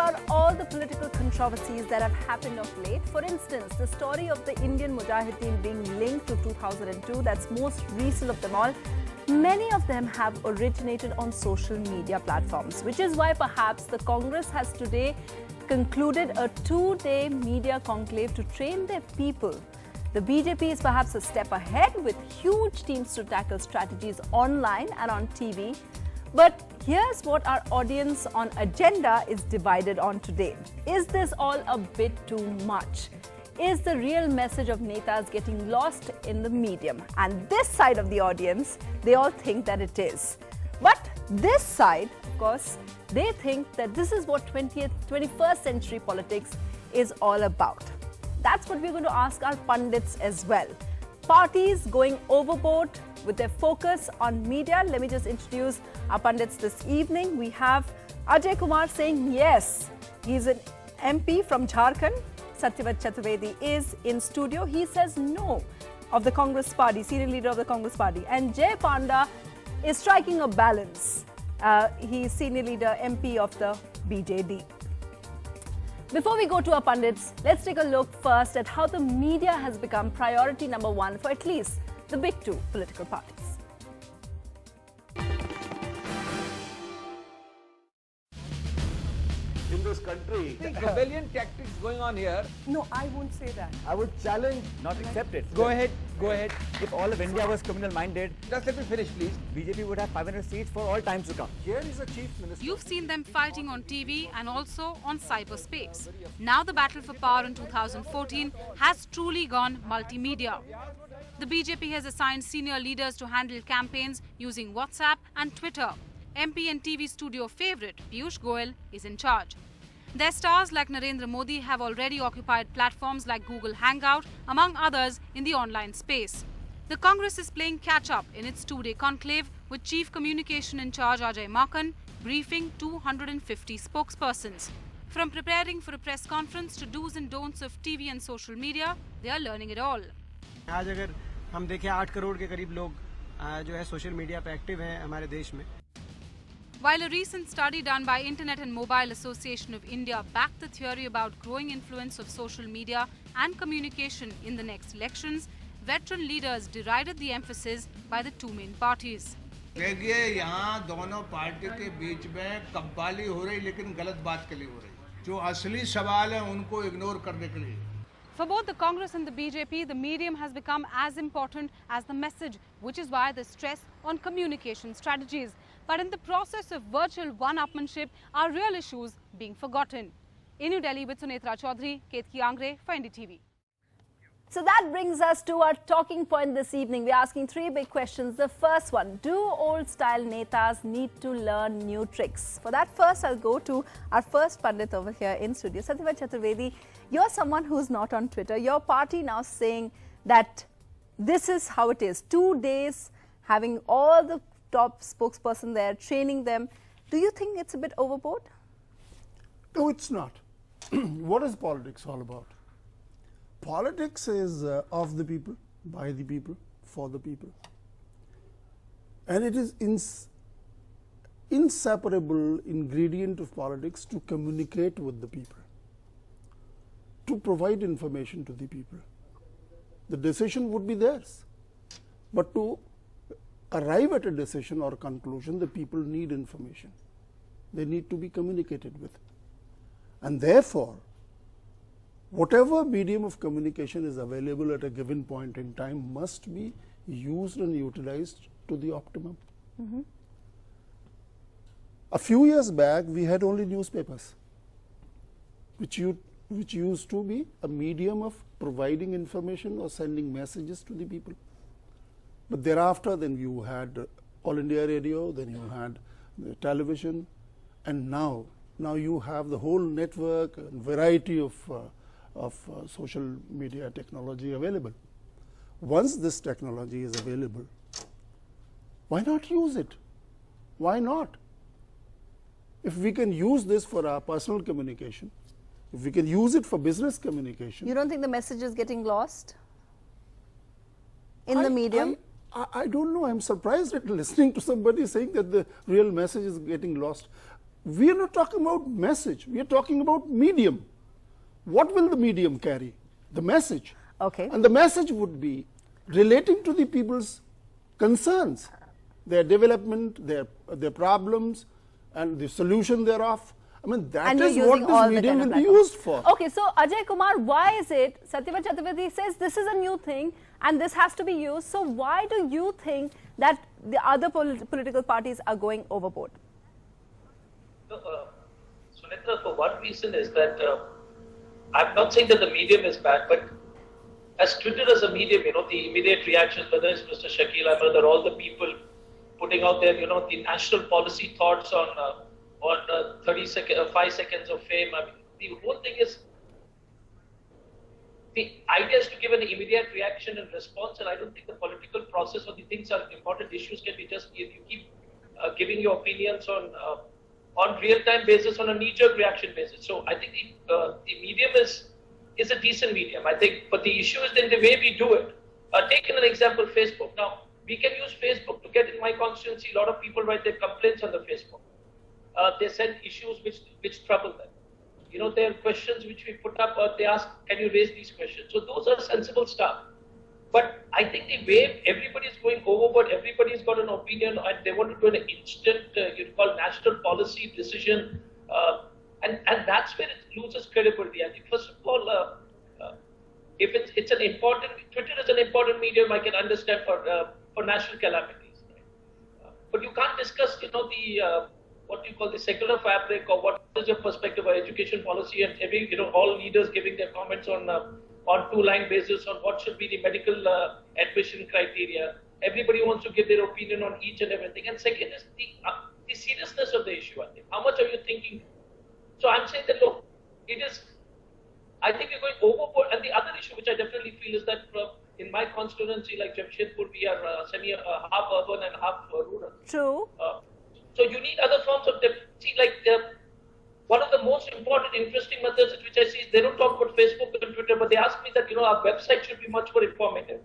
about all the political controversies that have happened of late. For instance, the story of the Indian Mujahideen being linked to 2002, that's most recent of them all. Many of them have originated on social media platforms, which is why perhaps the Congress has today concluded a 2-day media conclave to train their people. The BJP is perhaps a step ahead with huge teams to tackle strategies online and on TV. But here's what our audience on Agenda is divided on today. Is this all a bit too much? Is the real message of Netas getting lost in the medium? And this side of the audience, they all think that it is. But this side, of course, they think that this is what 21st century politics is all about. That's what we're going to ask our pundits as well. Parties going overboard with their focus on media. Let me just introduce our pundits this evening. We have Ajay Kumar saying yes, he's an MP from Jharkhand. Satyavat Chaturvedi is in studio. He says no of the Congress party, senior leader of the Congress party. And Jay Panda is striking a balance. He is senior leader MP of the BJD. Before we go to our pundits, let's take a look first at how the media has become priority number one for at least the big two political parties. In this country, I think rebellion tactics going on here. No, I won't say that. I would challenge, not accept it. Go ahead, go ahead. If all of India was criminal minded, Just let me finish, please. BJP would have 500 seats for all times to come. here is a chief minister. You've seen them fighting on TV and also on cyberspace. Now the battle for power in 2014 has truly gone multimedia. The BJP has assigned senior leaders to handle campaigns using WhatsApp and Twitter. MP and TV studio favourite Piyush Goyal is in charge. Their stars like Narendra Modi have already occupied platforms like Google Hangout, among others, in the online space. The Congress is playing catch-up in its 2-day conclave with Chief Communication in charge Ajay Makhan briefing 250 spokespersons. From preparing for a press conference to do's and don'ts of TV and social media, they are learning it all. आज अगर हम देखें 8 करोड़ के करीब लोग जो है social media पे एक्टिव हैं हमारे देश में. While a recent study done by Internet and Mobile Association of India backed the theory about growing influence of social media and communication in the next elections, veteran leaders derided the emphasis by the two main parties. देखिए यहाँ दोनों party के बीच में कब्बाली हो रही लेकिन गलत बात के लिए हो रही. जो असली सवाल है उनको इग्नोर करने के लिए. For both the Congress and the BJP, the medium has become as important as the message, which is why the stress on communication strategies. But in the process of virtual one-upmanship, are real issues being forgotten? In New Delhi with Sunetra Chaudhary, Ketki Angre for NDTV. So that brings us to our talking point this evening. We're asking 3 big questions. The first one, do old-style Netas need to learn new tricks? For that, first I'll go to our first pundit over here in studio. Satyavat Chaturvedi, you're someone who's not on Twitter. Your party now saying that this is how it is. 2 days, having all the top spokesperson there, training them. Do you think it's a bit overboard? No, it's not. What is politics all about? Politics is of the people, by the people, for the people. And it is inseparable ingredient of politics to communicate with the people, to provide information to the people. The decision would be theirs. But to arrive at a decision or conclusion, the people need information. They need to be communicated with. And therefore, whatever medium of communication is available at a given point in time must be used and utilized to the optimum. A few years back, we had only newspapers, which used to be a medium of providing information or sending messages to the people. But thereafter, then you had All India Radio, then you had the television, and now you have the whole network and variety of social media technology available. Once this technology is available, why not use it? Why not? If we can use this for our personal communication, if we can use it for business communication. You don't think the message is getting lost in the medium? I don't know. I'm surprised at listening to somebody saying that the real message is getting lost. we are not talking about message. We are talking about medium. What will the medium carry? The message. Okay. And the message would be relating to the people's concerns, their development, their problems, and the solution thereof. I mean, that is what this medium will be used for. Okay, so Ajay Kumar, why is it, Satyavan Chaturvedi says this is a new thing and this has to be used. So why do you think that the other political parties are going overboard? Sunitra, for one reason is that I'm not saying that the medium is bad, but as Twitter as a medium, the immediate reactions, whether it's Mr. Shakil Ahmed or all the people putting out their, the national policy thoughts on 5 seconds of fame. I mean, the whole thing is, the idea is to give an immediate reaction and response, and I don't think the political process or the things are important issues can be just, if you keep giving your opinions on real-time basis, on a knee-jerk reaction basis. So I think the medium is a decent medium, I think, but the issue is in the way we do it. Taking an example, Facebook. Now, we can use Facebook to get in my constituency. A lot of people write their complaints on the Facebook. They send issues which trouble them. There are questions which we put up, or they ask, can you raise these questions? So those are sensible stuff. But I think the way everybody is going overboard, everybody's got an opinion, and they want to do an instant, national policy decision, and that's where it loses credibility. I think, first of all, if it's an important, Twitter is an important medium, I can understand for national calamities. But you can't discuss, what you call the secular fabric, or what is your perspective on education policy, and all leaders giving their comments on two-line basis on what should be the medical admission criteria. Everybody wants to give their opinion on each and everything. And second is the seriousness of the issue, I think. How much are you thinking? So I'm saying that, look, I think we're going overboard. And the other issue, which I definitely feel, is that in my constituency, like Jamshedpur, we are half urban and half rural. True. So you need other forms of one of the most important, interesting methods which I see is they don't talk about Facebook and Twitter, but they ask me that, our website should be much more informative.